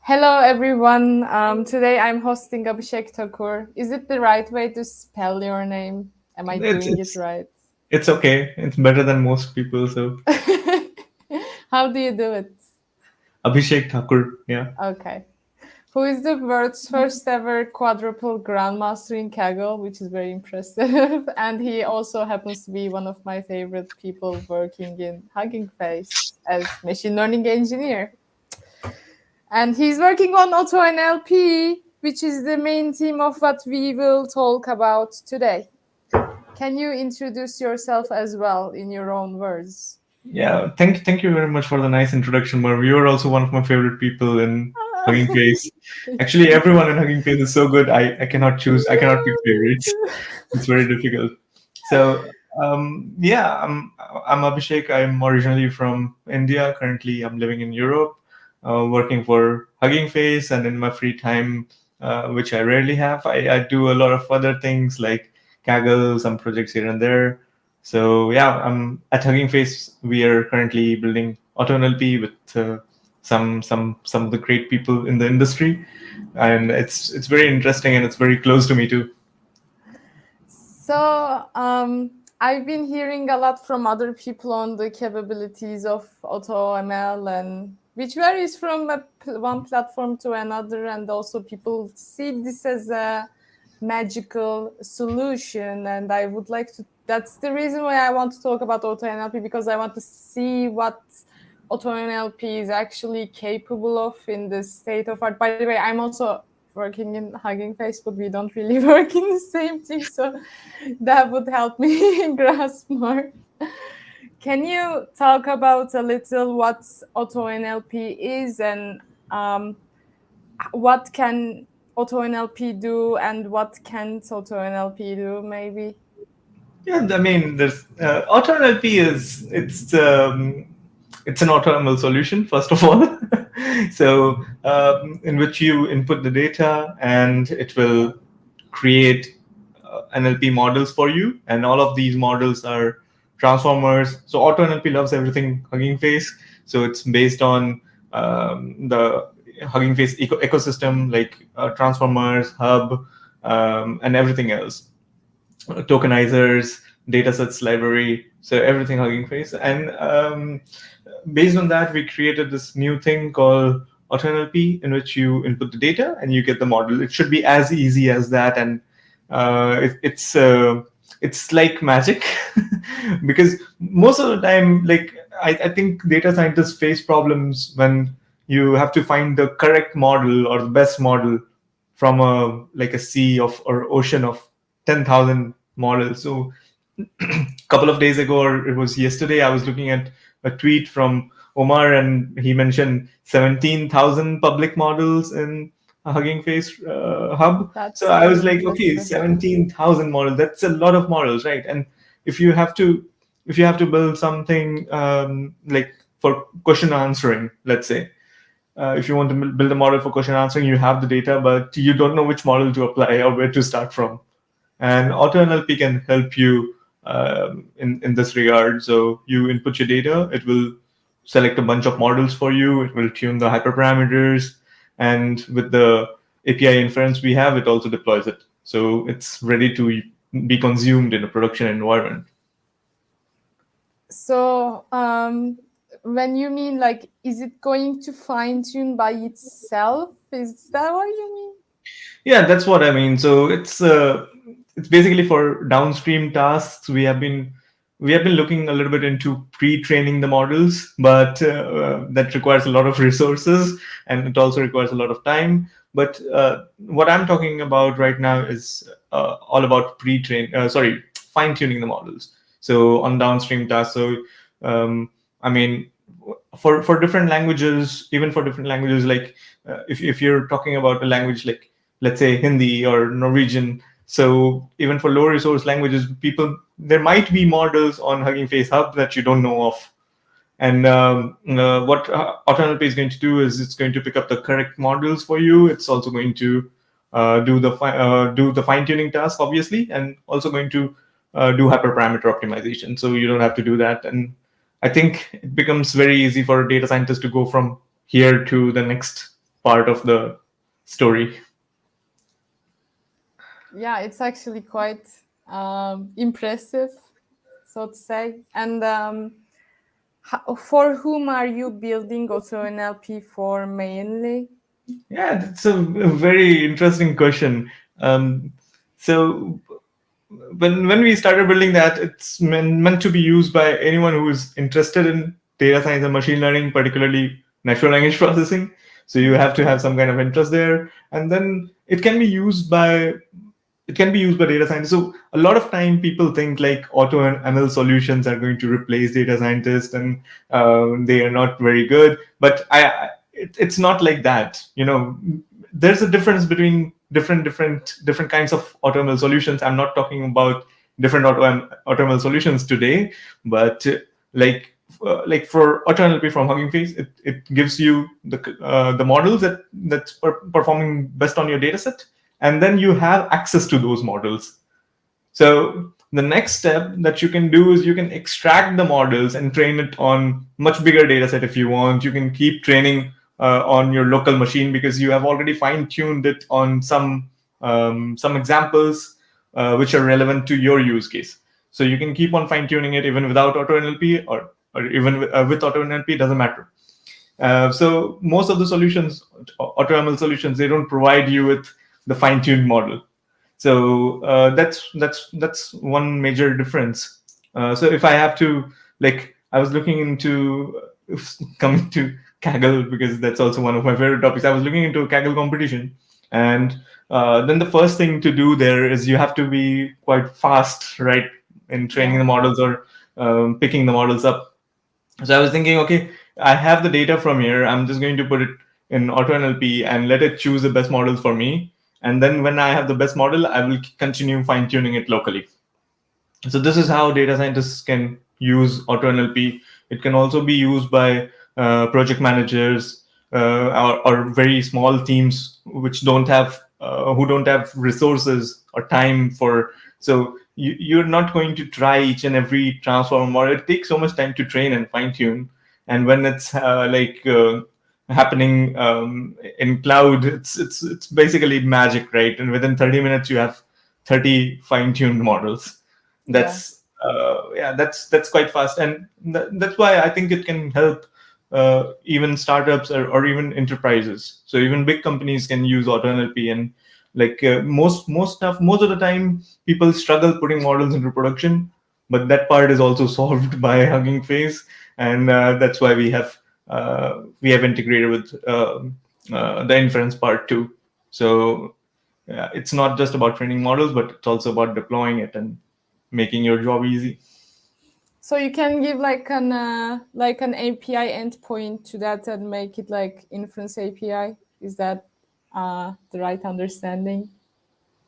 Hello, everyone. Today I'm hosting Abhishek Thakur. Is it the right way to spell your name? Am I It's doing it it's right? it's okay. It's better than most people. So How do you do it? Abhishek Thakur, yeah. Okay. Who is the world's first ever quadruple grandmaster in Kaggle, which is very impressive. And he also happens to be one of my favorite people working in Hugging Face as machine learning engineer. And he's working on Auto NLP, which is the main theme of what we will talk about today. Can you introduce yourself as well in your own words? Yeah, thank you very much for the nice introduction, Merve. You are also one of my favorite people in Hugging Face. Thank Actually, you. everyone in Hugging Face is so good. I cannot choose. I cannot pick Yeah, me favorites. too. It's very difficult. So yeah, I'm Abhishek. I'm originally from India. Currently, I'm living in Europe, working for Hugging Face, and in my free time, which I rarely have, I do a lot of other things like Kaggle, some projects here and there. So yeah, at Hugging Face. We are currently building AutoNLP with some of the great people in the industry, and it's very interesting and it's very close to me too. So, I've been hearing a lot from other people on the capabilities of AutoML and which varies from one platform to another, and also people see this as a magical solution. And I would like to. That's the reason why I want to talk about AutoNLP because I want to see what AutoNLP is actually capable of in the state of art. By the way, I'm also working in Hugging Face, but we don't really work in the same team, so that would help me grasp more. Can you talk about a little what AutoNLP is and um, what can AutoNLP do and what can't AutoNLP do, maybe? Yeah, I mean, there's AutoNLP is it's an AutoML solution first of all. So in which you input the data and it will create NLP models for you, and all of these models are transformers. So AutoNLP loves everything Hugging Face. So it's based on the Hugging Face ecosystem, like transformers, hub, and everything else, tokenizers, datasets library, so everything Hugging Face. And based on that, we created this new thing called AutoNLP, in which you input the data and you get the model. It should be as easy as that, and it's like magic because most of the time, like I think data scientists face problems when you have to find the correct model or the best model from a sea of or ocean of 10,000 models. So a couple of days ago, or it was yesterday, I was looking at a tweet from Omar, and he mentioned 17,000 public models in a Hugging Face hub. So That's I very was like, okay, impressive. 17,000 models. That's a lot of models, right? And if you have to if you have to build something like for question answering, let's say, if you want to build a model for question answering, you have the data, but you don't know which model to apply or where to start from. And AutoNLP can help you in this regard. So you input your data, it will select a bunch of models for you, it will tune the hyperparameters, and with the API inference we have, it also deploys it. So it's ready to be consumed in a production environment. So, when you mean like, is it going to fine tune by itself? Is that what you mean? Yeah, that's what I mean. So it's basically for downstream tasks. We have been looking a little bit into pre-training the models, but that requires a lot of resources and it also requires a lot of time. But what I'm talking about right now is all about fine-tuning the models. So on downstream tasks. So um, I mean, for different languages, even for different languages, like if you're talking about a language like, let's say, Hindi or Norwegian. So even for low resource languages, people, there might be models on Hugging Face Hub that you don't know of. And what AutoNLP is going to do is it's going to pick up the correct models for you. It's also going to do the fine tuning task, obviously, and also going to do hyperparameter optimization. So you don't have to do that. And I think it becomes very easy for a data scientist to go from here to the next. part of the story. Yeah, it's actually quite impressive, so to say. And for whom are you building Auto NLP for mainly? Yeah, that's a very interesting question. So when we started building that, it's meant to be used by anyone who is interested in data science and machine learning, particularly natural language processing. So you have to have some kind of interest there, and then it can be used by data scientists. So a lot of time people think like auto and ML solutions are going to replace data scientists, and they are not very good. But it's not like that. There's a difference between different kinds of auto ML solutions. I'm not talking about different auto ML solutions today, but like for AutoNLP from Hugging Face, it gives you the models that's performing best on your data set, and then you have access to those models. So the next step that you can do is you can extract the models and train it on much bigger data set if you want. You can keep training on your local machine because you have already fine tuned it on some examples which are relevant to your use case. So you can keep on fine tuning it even without Auto NLP, or even with Auto NLP, doesn't matter. So most of the solutions, AutoML solutions, they don't provide you with the fine-tuned model. So that's one major difference. So if I have to, like, I was looking into coming to Kaggle because that's also one of my favorite topics. I was looking into a Kaggle competition, and then the first thing to do there is you have to be quite fast, right, in training Yeah. the models or picking the models up. So I was thinking, okay, I have the data from here. I'm just going to put it in AutoNLP and let it choose the best models for me. And then when I have the best model, I will continue fine tuning it locally. So this is how data scientists can use AutoNLP. It can also be used by project managers or very small teams which don't have who don't have resources or time for. So you're not going to try each and every transform, or it takes so much time to train and fine tune. And when it's happening in cloud, it's basically magic, right? And within 30 minutes you have 30 fine tuned models. Yeah. That's quite fast, and that's why I think it can help even startups or even enterprises. So even big companies can use AutoNLP, and like most of the time people struggle putting models into production, but that part is also solved by Hugging Face, and that's why we have integrated with the inference part too. So it's not just about training models, but it's also about deploying it and making your job easy. So you can give like an API endpoint to that and make it like Inference API. Is that the right understanding?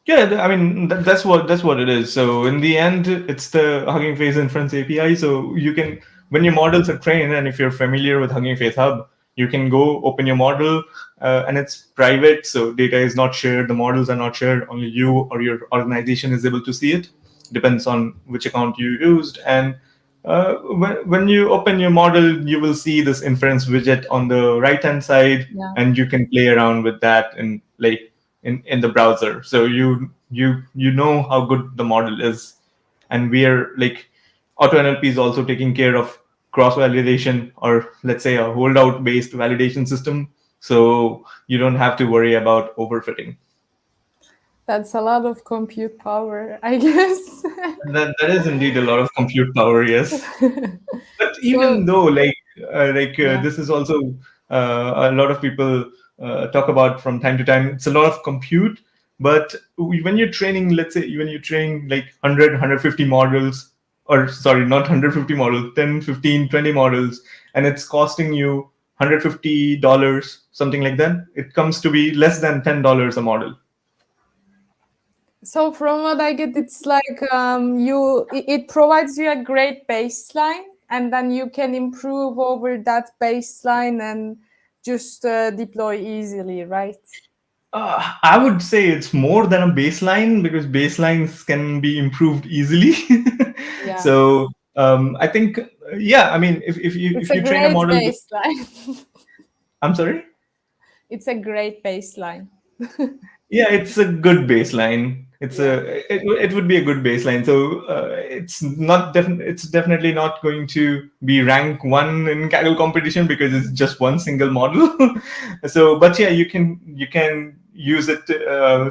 Yeah, I mean that's what it is. So in the end, it's the Hugging Face Inference API. So you can, when your models are trained, and if you're familiar with Hugging Face Hub, you can go open your model, and it's private. So data is not shared. The models are not shared. Only you or your organization is able to see it. Depends on which account you used. And when you open your model, you will see this inference widget on the right hand side, Yeah. and you can play around with that and like in the browser. So you know how good the model is. And we are like, AutoNLP is also taking care of cross validation, or let's say a holdout based validation system. So you don't have to worry about overfitting. That's a lot of compute power, I guess. That is indeed a lot of compute power, yes. But even So, though yeah. this is also a lot of people talk about from time to time, it's a lot of compute. But when you're training, let's say when you're training like 100 models, or sorry, not 150 models, 10, 15, 20 models, and it's costing you $150, something like that, it comes to be less than $10 a model. So from what I get, it's like it provides you a great baseline, and then you can improve over that baseline and just deploy easily, right? I would say it's more than a baseline, because baselines can be improved easily. Yeah, So I think, yeah, I mean, if you it's if a you train a great model, baseline. I'm sorry. it's a great baseline. Yeah, it's a good baseline. Yeah. It would be a good baseline. So it's definitely not going to be rank one in Kaggle competition because it's just one single model. So, but yeah, you can use it.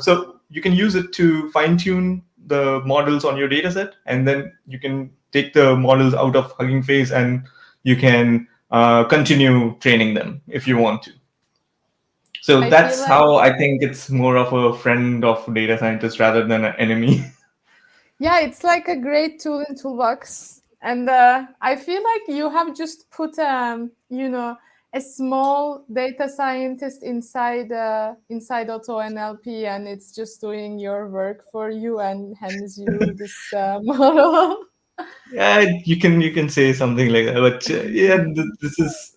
So you can use it to fine tune the models on your data set, and then you can take the models out of Hugging Face and you can continue training them if you want to. So I feel that's like, how I think it's more of a friend of data scientists rather than an enemy. yeah, it's like a great tool in toolbox. And I feel like you have just put, a small data scientist inside Auto NLP, and it's just doing your work for you and hands you this model. Yeah, you can say something like that, but yeah, this is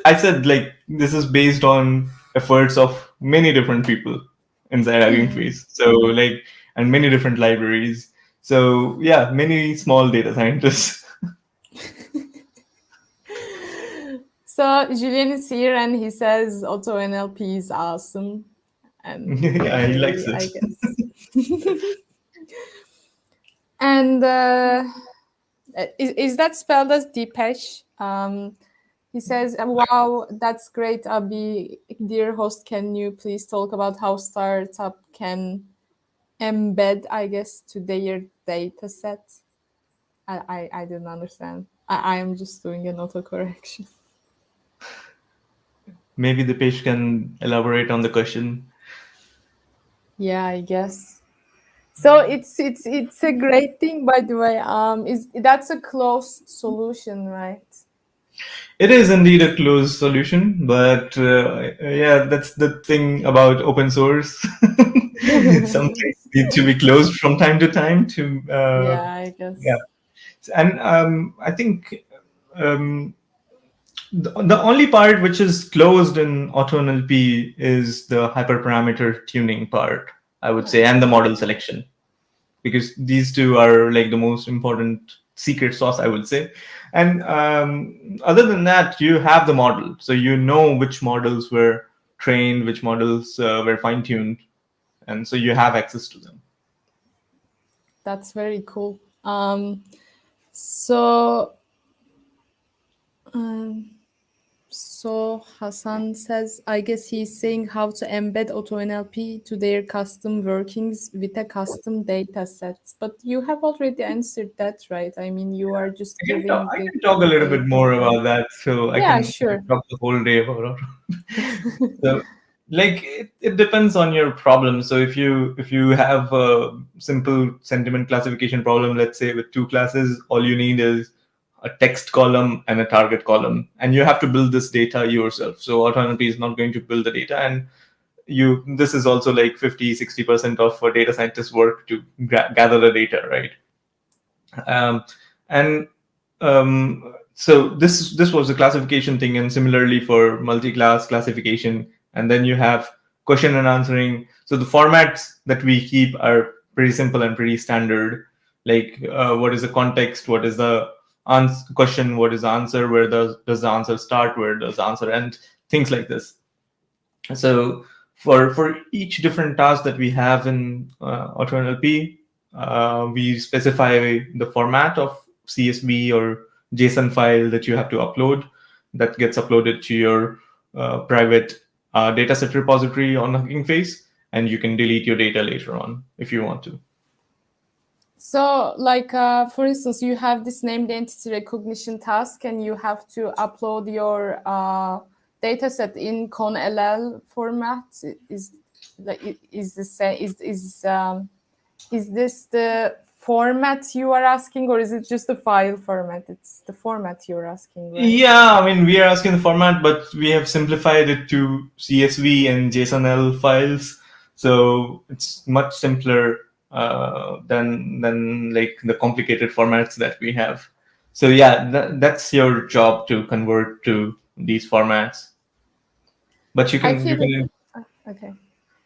I said like this is based on efforts of many different people inside Hugging Mhm. Face. So like and many different libraries. So yeah, many small data scientists. So Julian is here and he says Auto NLP is awesome, and we Yeah, he likes agree, it. I guess. And is that spelled as Deepesh? He says, "Wow, that's great, Abhi. Dear host, can you please talk about how startup can embed, I guess, to their data set?" I didn't understand. I am just doing an autocorrection. Maybe the page can elaborate on the question. Yeah, I guess. So it's a great thing, by the way. Is that's a closed solution, right? It is indeed a closed solution, but yeah, that's the thing about open source. Some things need to be closed from time to time to Yeah, I yeah. guess. And I think the only part which is closed in AutoNLP is the hyperparameter tuning part, I would say, and the model selection, because these two are like the most important secret sauce, I would say. And other than that, you have the model, so you know which models were trained, which models were fine tuned, and so you have access to them. That's very cool. So um, so Hassan says, I guess he's saying how to embed AutoNLP to their custom workings with a custom data set. But you have already answered that, right? I mean, you are just giving I the can talk a little bit data more and about that, so yeah, I can sure. talk the whole day about it. So, like it depends on your problem. So if you have a simple sentiment classification problem, let's say with two classes, all you need is a text column and a target column, and you have to build this data yourself. So autonomy is not going to build the data, and you this is also like 50-60% of a data scientist's work to gather the data, right? And so this was the classification thing, and similarly for multi-class classification, and then you have question and answering. So the formats that we keep are pretty simple and pretty standard. Like what is the context, what is the question, what is the answer, where does the answer start, where does the answer end, things like this. So for each different task that we have in AutoNLP, we specify the format of CSV or JSON file that you have to upload. That gets uploaded to your private dataset repository on Hugging Face, and you can delete your data later on if you want to. So, like, for instance, you have this named entity recognition task, and you have to upload your dataset in conll format. Is like is the same? Is this the format you are asking, or is it just the file format? It's the format you're asking, right? Yeah, I mean, we are asking the format, but we have simplified it to CSV and JSON-L files, so it's much simpler than like the complicated formats that we have. So yeah, that's your job to convert to these formats. But I feel it. Okay.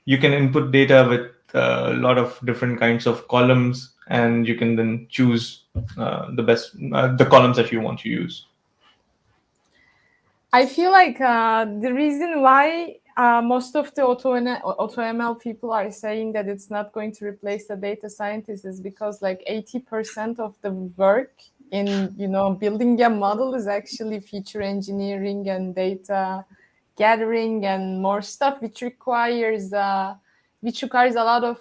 you can input data with a lot of different kinds of columns, and you can then choose the columns that you want to use. I feel like the reason why most of the AutoML people are saying that it's not going to replace the data scientist is because like 80% of the work in building a model is actually feature engineering and data gathering and more stuff, which requires a lot of,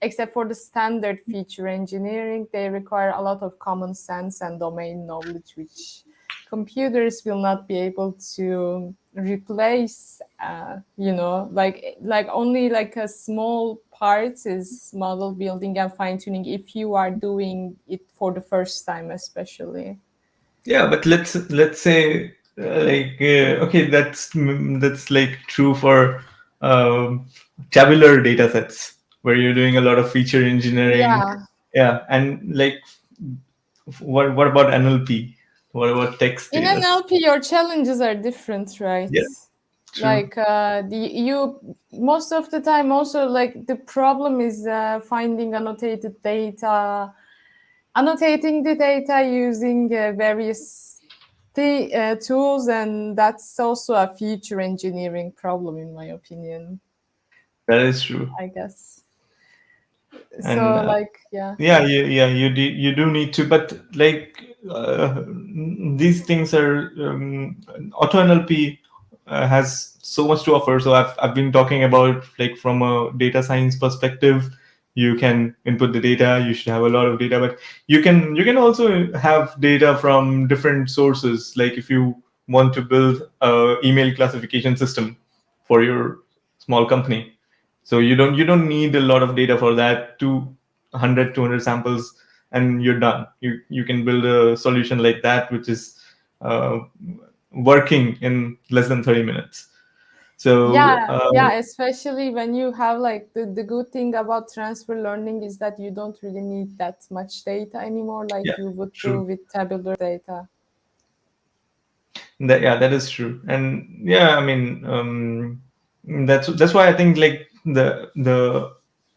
except for the standard feature engineering, they require a lot of common sense and domain knowledge, which computers will not be able to replace. Like only like a small part is model building and fine tuning if you are doing it for the first time, especially. Yeah, but let's say okay, that's like true for tabular data sets where you're doing a lot of feature engineering. Yeah, Yeah, and like what about NLP? What about text in data? NLP your challenges are different, right? Yeah, true. Like you most of the time also, like the problem is finding annotating the data using various tools, and that's also a feature engineering problem in my opinion, That is true. I guess. And So like, yeah. yeah, you do need to, but like these things are auto NLP has so much to offer. So I've been talking about like from a data science perspective, you can input the data. You should have a lot of data, but you can also have data from different sources. Like if you want to build a email classification system for your small company, so you don't need a lot of data for that. 100 200 samples and you're done. You can build a solution like that which is uh, working in less than 30 minutes. So Yeah, especially when you have like the good thing about transfer learning is that you don't really need that much data anymore yeah, like you would do true. with tabular data. Yeah, that is true. And yeah, I mean, that's why I think like the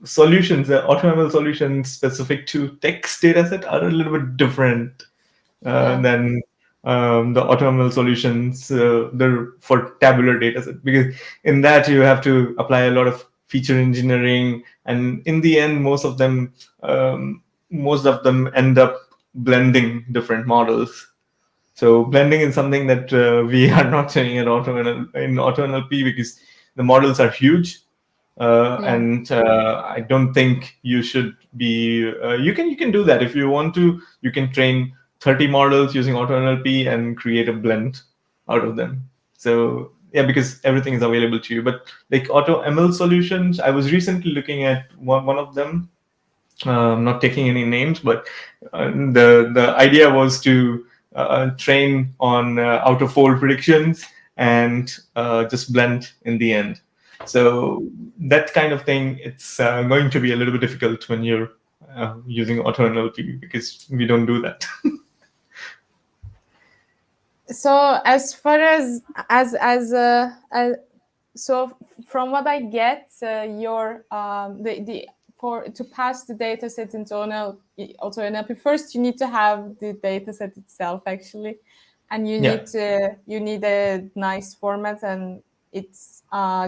solutions, the AutoML solutions specific to text dataset are a little bit different Yeah. than the AutoML solutions they're for tabular dataset, because in that you have to apply a lot of feature engineering, and in the end most of them end up blending different models. So blending is something that we are not doing in AutoNLP because the models are huge, Yeah. and I don't think you should be. You can do that if you want to. You can train 30 models using AutoNLP and create a blend out of them. So yeah, because everything is available to you. But like AutoML solutions, I was recently looking at one of them. I'm not taking any names, but the idea was to train on out of fold predictions and just blend in the end. So that kind of thing, it's going to be a little bit difficult when you're using auto NLP because we don't do that. So as far as so from what I get, your the for to pass the data set into auto NLP, first you need to have the data set itself actually, and Yeah, you need a nice format, and it's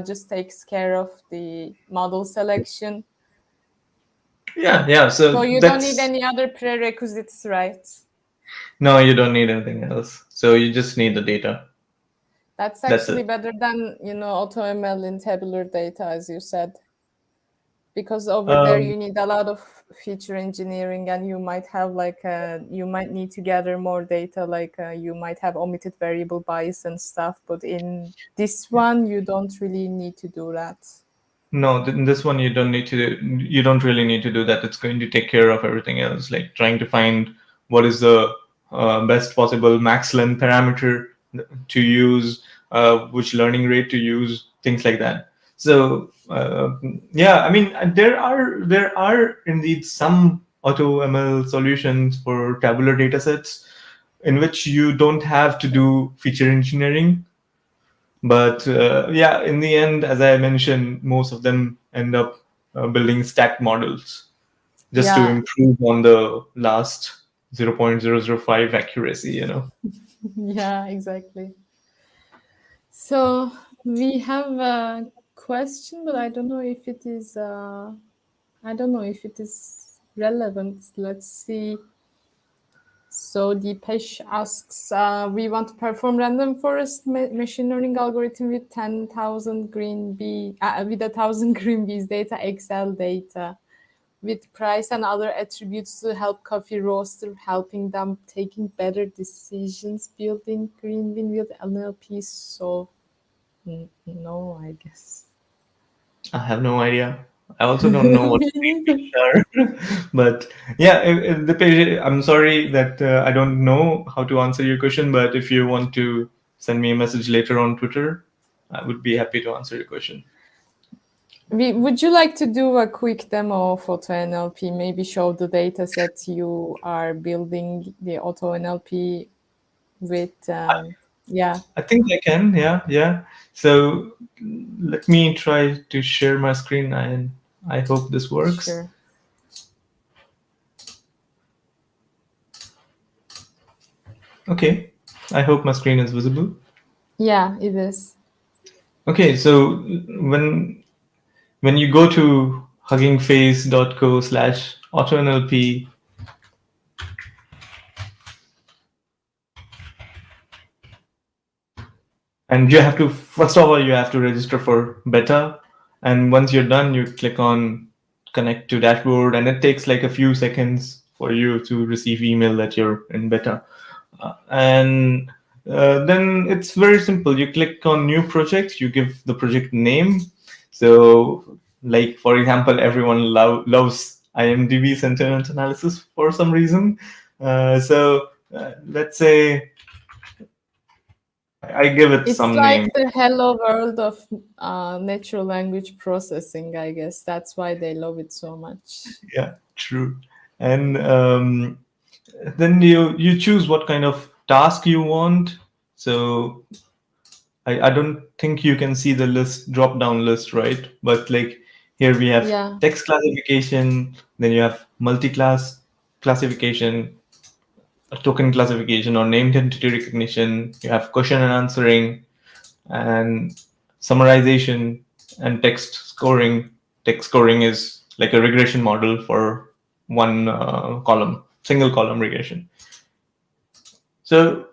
just takes care of the model selection. yeah. So So you don't need that's any other prerequisites, right? no, you don't need anything else. So you just need the data. That's That's actually it. better than auto ML in tabular data, as you said, because over there Um, you need a lot of feature engineering, and you might need to gather more data, like you might have omitted variable bias and stuff. But in this one, you don't really need to do that. No, in this one you don't really need to do that. It's going to take care of everything else, like trying to find what is the best possible max length parameter to use, which learning rate to use, things like that. So yeah, I mean there are indeed some auto ML solutions for tabular data sets in which you don't have to do feature engineering, but yeah, in the end, as I mentioned, most of them end up building stacked models just to Yeah. improve on the last 0.005 accuracy. Yeah, exactly. So we have a question, but I don't know if it is. I don't know if it is relevant. Let's see. So Deepesh asks, we want to perform random forest machine learning algorithm with 10,000 green bee, with 1,000 green bees data, Excel data, with price and other attributes to help coffee roaster, helping them taking better decisions, building green bean with NLP. So no, I guess. I have no idea. I also don't know what Me green neither. beans are. But yeah, the page, I'm sorry that I don't know how to answer your question, but if you want to send me a message later on Twitter, I would be happy to answer your question. Would you like to do a quick demo of Auto NLP? Maybe show the data set you are building the Auto NLP with. Yeah, I think I can. Yeah, yeah. So let me try to share my screen, and I hope this works. sure. Okay. I hope my screen is visible. Yeah, it is. Okay, so when you go to huggingface.co/autonlp, and you have to, first of all, you have to register for beta, and once you're done, you click on connect to dashboard, and it takes like a few seconds for you to receive email that you're in beta. And then it's very simple. You click on new project, you give the project name. So like for example, everyone loves IMDb sentiment analysis for some reason. Let's say I give it It's some like name. the hello world of natural language processing, I guess. That's why they love it so much. Yeah, true. And then you choose what kind of task you want. So I don't think you can see the list drop down list, right? But like here we have Yeah. text classification, then you have multi-class classification, a token classification or named entity recognition, you have question and answering, and summarization and text scoring. Text scoring is like a regression model for one column, single column regression. So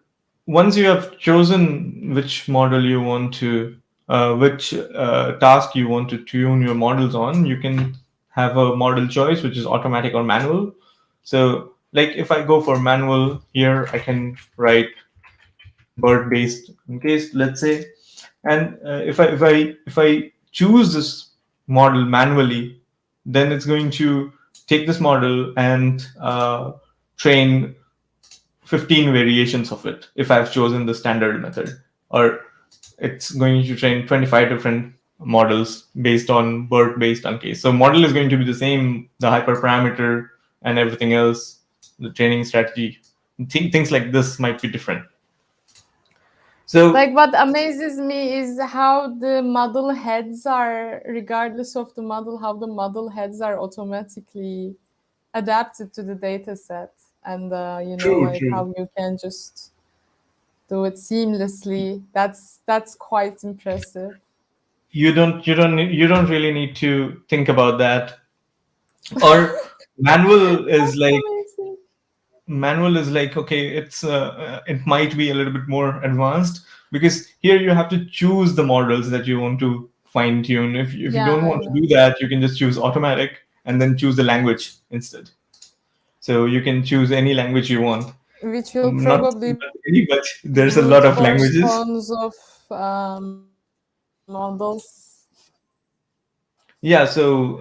once you have chosen which model you want to, which task you want to tune your models on, you can have a model choice, which is automatic or manual. So like if I go for manual here, I can write bird based in case, let's say, and if I choose this model manually, then it's going to take this model and train 15 variations of it if I've chosen the standard method, or it's going to train 25 different models based on BERT based on case. So model is going to be the same, the hyperparameter and everything else, the training strategy, things like this might be different. So Like what amazes me is how the model heads are, regardless of the model, how the model heads are automatically adapted to the data set. And true, like true. how you can just do it seamlessly. That's quite impressive. You don't really need to think about that. Or manual is That's like amazing. manual is like okay, it might be a little bit more advanced because here you have to choose the models that you want to fine tune. If you Yeah, don't I want to know. do that, you can just choose automatic and then choose the language instead. So you can choose any language you want. Which will Not probably any, but there's a brute lot of force languages. tons of models. Yeah, so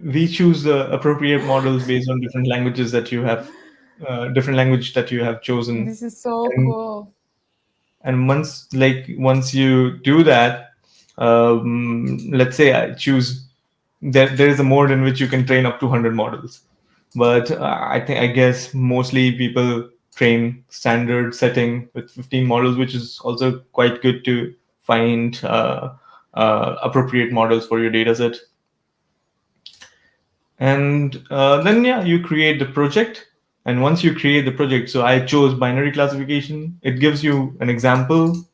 we choose the appropriate models based on different languages that you have, different language that you have chosen. This is so And cool. once you do that, let's say I choose there is a mode in which you can train up to 100 models, but I guess mostly people train standard setting with 15 models, which is also quite good to find appropriate models for your data set. And then yeah, you create the project. And once you create the project, so I chose binary classification, it gives you an example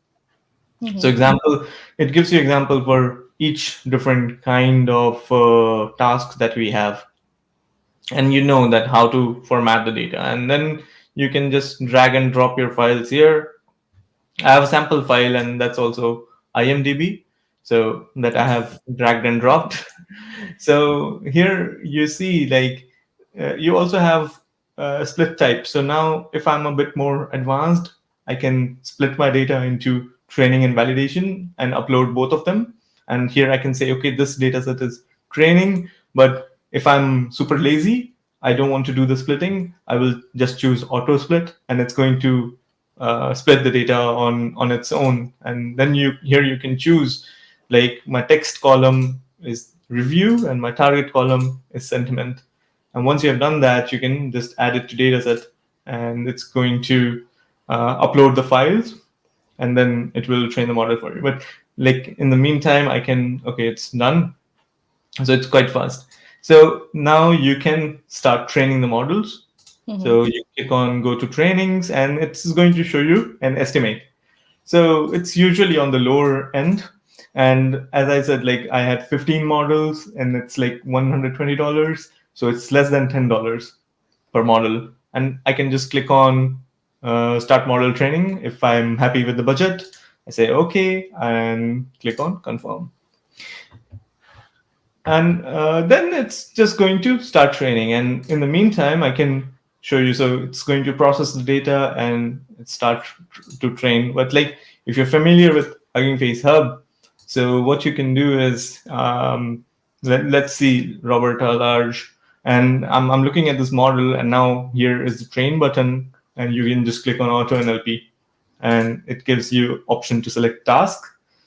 So example, it gives you example for each different kind of tasks that we have, and you know that how to format the data, and then you can just drag and drop your files here. I have a sample file, and that's also IMDb, so that I have dragged and dropped. So here you see, like, you also have split type. So now, if I'm a bit more advanced, I can split my data into training and validation and upload both of them. And here I can say, okay, this data set is training, but if I'm super lazy, I don't want to do the splitting, I will just choose auto split, and it's going to split the data on its own. And then you can choose, like, my text column is review and my target column is sentiment. And once you have done that, you can just add it to dataset, and it's going to upload the files, and then it will train the model for you. But like in the meantime, I can, okay, it's done. So it's quite fast. So now you can start training the models. So you click on go to trainings, and it's going to show you an estimate. So it's usually on the lower end. And as I said, like, I had 15 models, and it's like $120. So it's less than $10 per model. And I can just click on start model training. If I'm happy with the budget, I say okay and click on confirm. And then it's just going to start training. And in the meantime, I can show you. So it's going to process the data and start to train. But like, if you're familiar with Hugging Face Hub, so what you can do is, let's see Roberta Large, and I'm looking at this model, and now here is the train button, and you can just click on Auto NLP, and it gives you option to select task.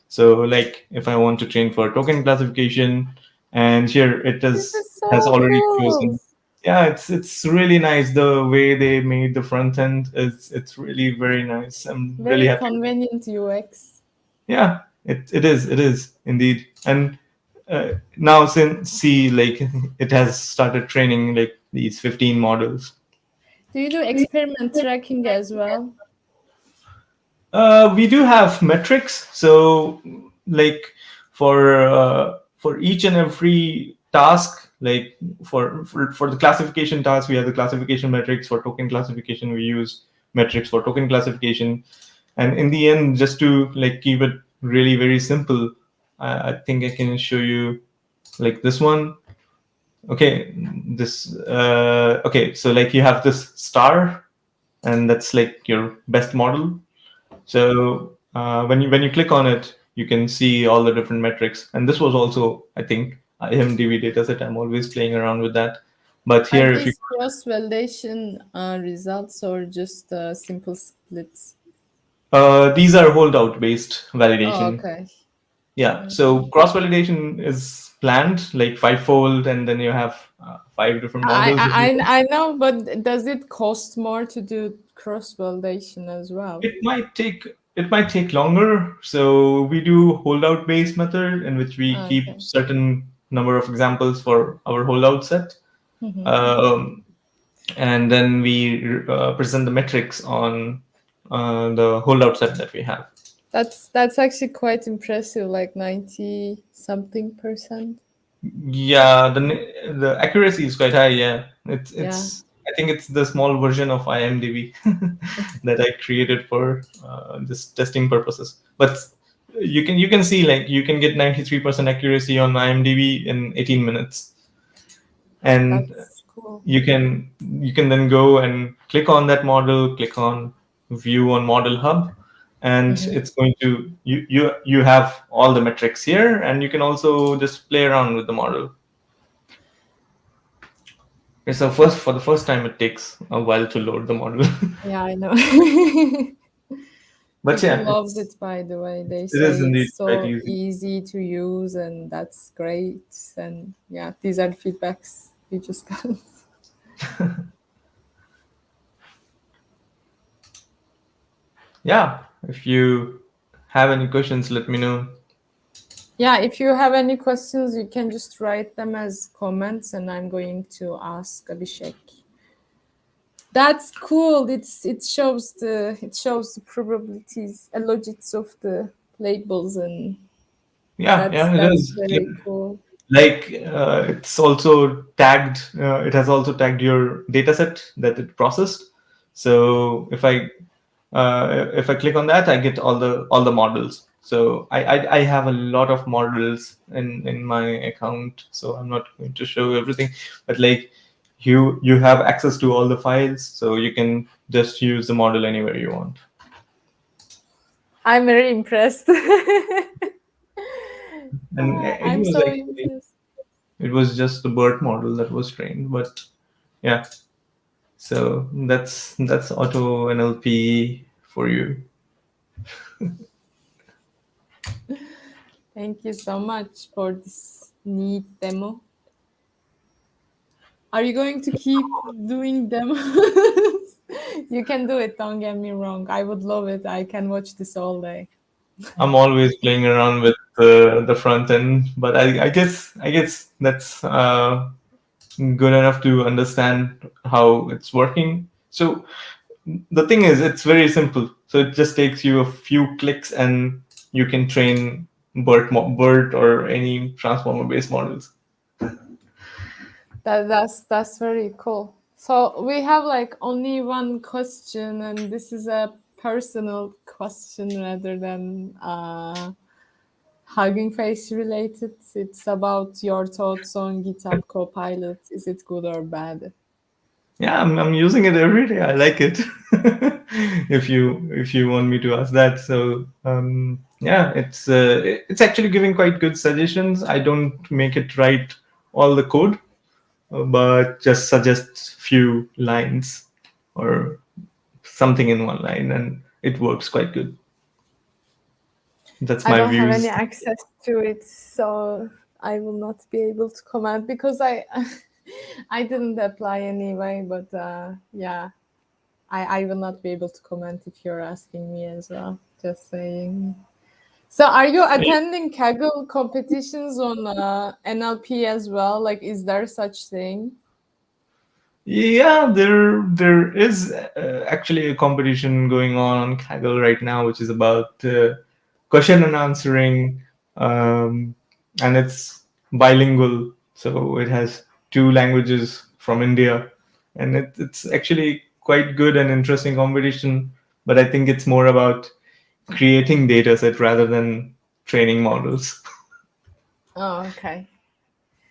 So like, if I want to train for token classification, and here it This is is has so already cool. chosen. Yeah, it's really nice the way they made the front end. It's really very nice. I'm really Very happy. convenient UX. Yeah, it is indeed. And now, since see, like, it has started training like these 15 models. Do you do experiment tracking as well? We do have metrics. So, like, for each and every task, like for the classification task, we have the classification metrics. For token classification, we use metrics for token classification. And in the end, just to like keep it really very simple, I think I can show you like this one. Okay, this okay. So like, you have this star, and that's like your best model. So when you click on it, you can see all the different metrics. And this was also, I think, IMDb dataset. I'm always playing around with that. But Are here, if you these cross-validation results or just simple splits? these are holdout based Oh, validation. okay. Yeah. So cross validation is planned like fivefold, and then you have five different I, models. I know, but does it cost more to do cross-validation as well? It might take longer. So we do holdout based method, in which we keep Okay. certain number of examples for our holdout set, um, and then we present the metrics on the holdout set that we have. That's actually quite impressive, like 90 something percent. Yeah, the accuracy is quite high. Yeah, it's Yeah. it's. I think it's the small version of IMDb that I created for this testing purposes. But you can see, like, you can get 93% accuracy on IMDb in 18 minutes, and That's cool. you can then go and click on that model, click on view on Model Hub, and it's going to you have all the metrics here, and you can also just play around with the model. It's the first for the first time it takes a while to load the model. Yeah, I know. But People yeah, loved it, by the way. They it is say indeed it's quite so easy. easy to use, and that's great. And yeah, these are the feedbacks we just got. Yeah, if you have any questions, let me know. Yeah, if you have any questions, you can just write them as comments, and I'm going to ask Abhishek. That's cool. It shows the probabilities and logics of the labels, and Yeah, that's yeah, it that's is. very cool. Like it's also tagged. It has also tagged your data set that it processed. So if I click on that, I get all the models. So I have a lot of models in my account. So I'm not going to show everything, but like you have access to all the files, so you can just use the model anywhere you want. I'm very impressed. And it I'm was so actually impressed. it was just the BERT model that was trained, but yeah. So that's Auto NLP for you. Thank you so much for this neat demo. Are you going to keep doing demos? You can do it, don't get me wrong. I would love it. I can watch this all day. I'm always playing around with the front end, but I guess that's good enough to understand how it's working. So the thing is, it's very simple. So it just takes you a few clicks, and you can train BERT or any transformer-based models. That's very cool. So we have like only one question, and this is a personal question rather than Hugging Face related. It's about your thoughts on GitHub Copilot. Is it good or bad? Yeah, I'm using it every day. I like it. If you want me to ask that, so yeah, it's actually giving quite good suggestions. I don't make it write all the code, but just suggest few lines or something in one line, and it works quite good. That's I my don't have any views. access to it, so I will not be able to comment because I I didn't apply anyway. But yeah, I will not be able to comment if you're asking me as well. Just saying. So, are you attending Kaggle competitions on NLP as well? Like, is there such thing? Yeah, there is actually a competition going on Kaggle right now, which is about question and answering, um, and it's bilingual, so it has two languages from India, and it's actually quite good and interesting competition. But I think it's more about creating data set rather than training models. Oh, okay.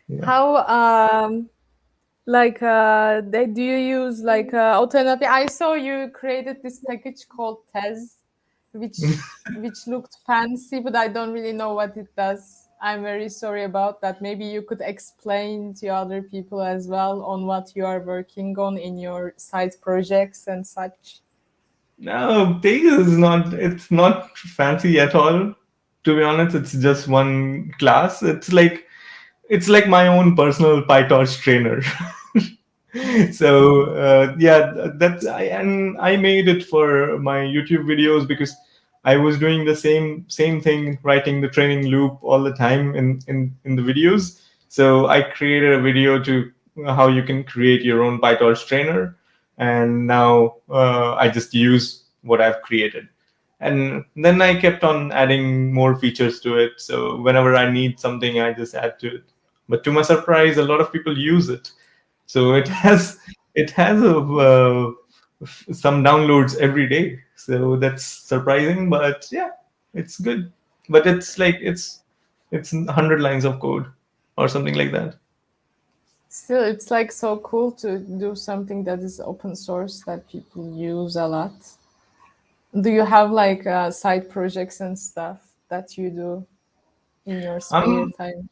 Yeah. How like do you use like AutoNLP? I saw you created this package called Tez, which looked fancy, but I don't really know what it does. I'm very sorry about that. Maybe you could explain to other people as well on what you are working on in your side projects and such. No, Vegas is not. It's not fancy at all. To be honest, it's just one class. It's like my own personal PyTorch trainer. So yeah, and I made it for my YouTube videos because I was doing the same thing, writing the training loop all the time in the videos. So I created a video to how you can create your own PyTorch trainer, and now I just use what I've created. And then I kept on adding more features to it. So whenever I need something, I just add to it. But to my surprise, a lot of people use it. So it has some downloads every day. So that's surprising, but yeah, it's good. But it's 100 lines of code or something like that. Still, it's like so cool to do something that is open source that people use a lot. Do you have like side projects and stuff that you do in your spare Um, time?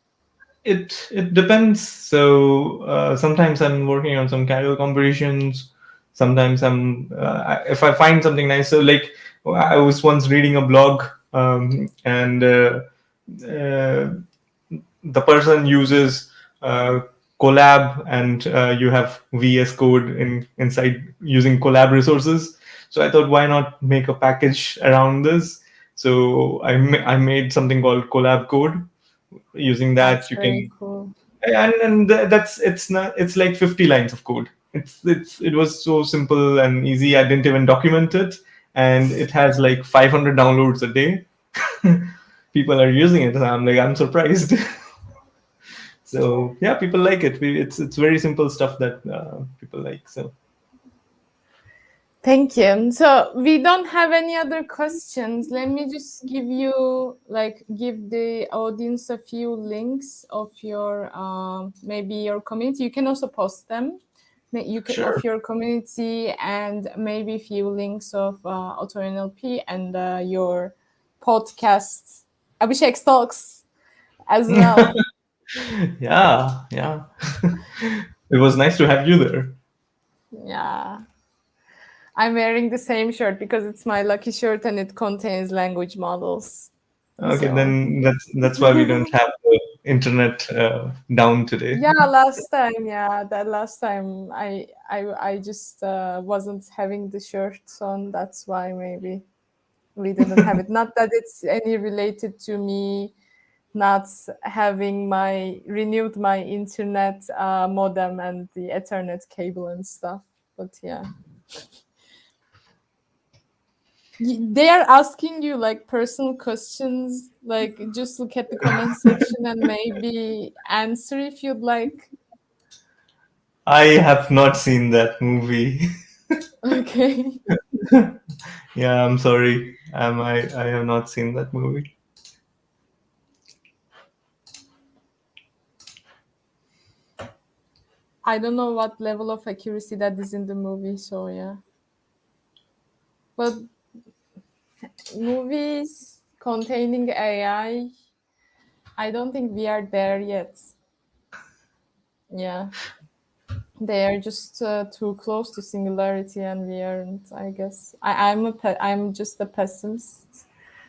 it depends. So sometimes I'm working on some casual competitions. Sometimes if I find something nice. So like I was once reading a blog, and uh, the person uses collab, and you have VS code inside using collab resources. So I thought, why not make a package around this? So I made something called collab code. Using that, That's you very can, cool. and that's it's not it's like 50 lines of code. It was so simple and easy. I didn't even document it, and it has like 500 downloads a day. people are using it. And I'm like, I'm surprised. So yeah, people like it. It's very simple stuff that people like. So Thank you. So we don't have any other questions. Let me just give you give the audience a few links of your maybe your community. You can also post them. You can sure. of your community and maybe a few links of Auto NLP and your podcast, Abhishek Talks, as well. Yeah, yeah. It was nice to have you there. Yeah. I'm wearing the same shirt because it's my lucky shirt and it contains language models. Okay, So then that's why we don't have the internet down today. yeah, last time, that last time I just wasn't having the shirts on. That's why maybe we didn't have it. Not that it's any related to me not having my renewed my internet modem and the Ethernet cable and stuff. But yeah. They are asking you like personal questions. Like just look at the comment section and maybe answer if you'd like. I have not seen that movie. Okay. Yeah, I'm sorry. I have not seen that movie. I don't know what level of accuracy that is in the movie, so yeah. But movies containing I don't think we are there yet. Yeah. They are just too close to singularity, and we aren't. I guess I'm just a pessimist.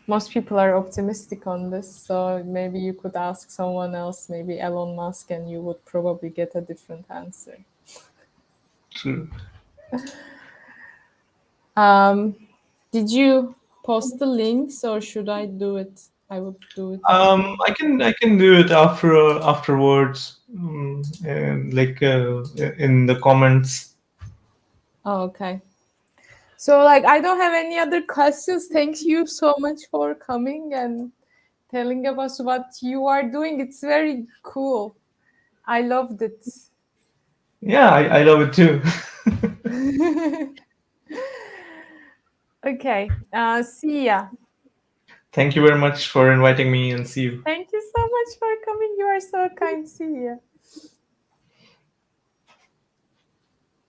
Most people are optimistic on this, so maybe you could ask someone else, maybe Elon Musk, and you would probably get a different answer. True. Um, did you post the links, or should I do it? I would do it if you. I can do it afterwards, like in the comments. Oh, okay. So, like, I don't have any other questions. Thank you so much for coming and telling us what you are doing. It's very cool. I loved it. Yeah, I love it too. Okay. See ya. Thank you very much for inviting me, and see you. Thank you so much for coming. You are so kind. See ya.